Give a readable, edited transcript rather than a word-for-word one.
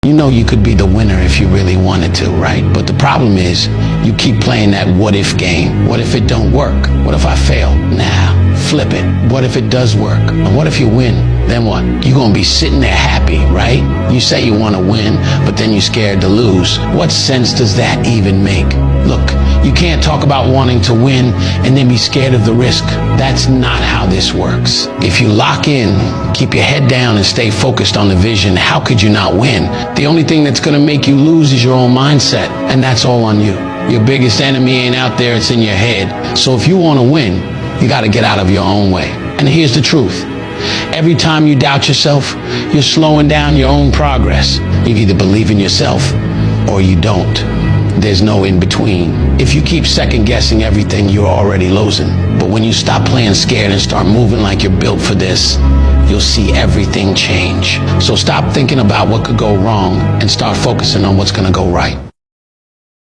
You know you could be the winner if you really wanted to, right? But the problem is you keep playing that what if game. What if it don't work? What if I fail? Nah, flip it. What if it does work? And what if you win? Then what? You're gonna be sitting there happy, right? You say you wanna win, but then you're scared to lose. What sense does that even make? Look, you can't talk about wanting to win and then be scared of the risk. That's not how this works. If you lock in, keep your head down and stay focused on the vision, how could you not win? The only thing that's gonna make you lose is your own mindset, and that's all on you. Your biggest enemy ain't out there, it's in your head. So if you wanna win, you gotta get out of your own way. And here's the truth. Every time you doubt yourself, you're slowing down your own progress. You either believe in yourself or you don't. There's no in between. If you keep second guessing everything, you're already losing. But when you stop playing scared and start moving like you're built for this, you'll see everything change. So stop thinking about what could go wrong and start focusing on what's gonna go right.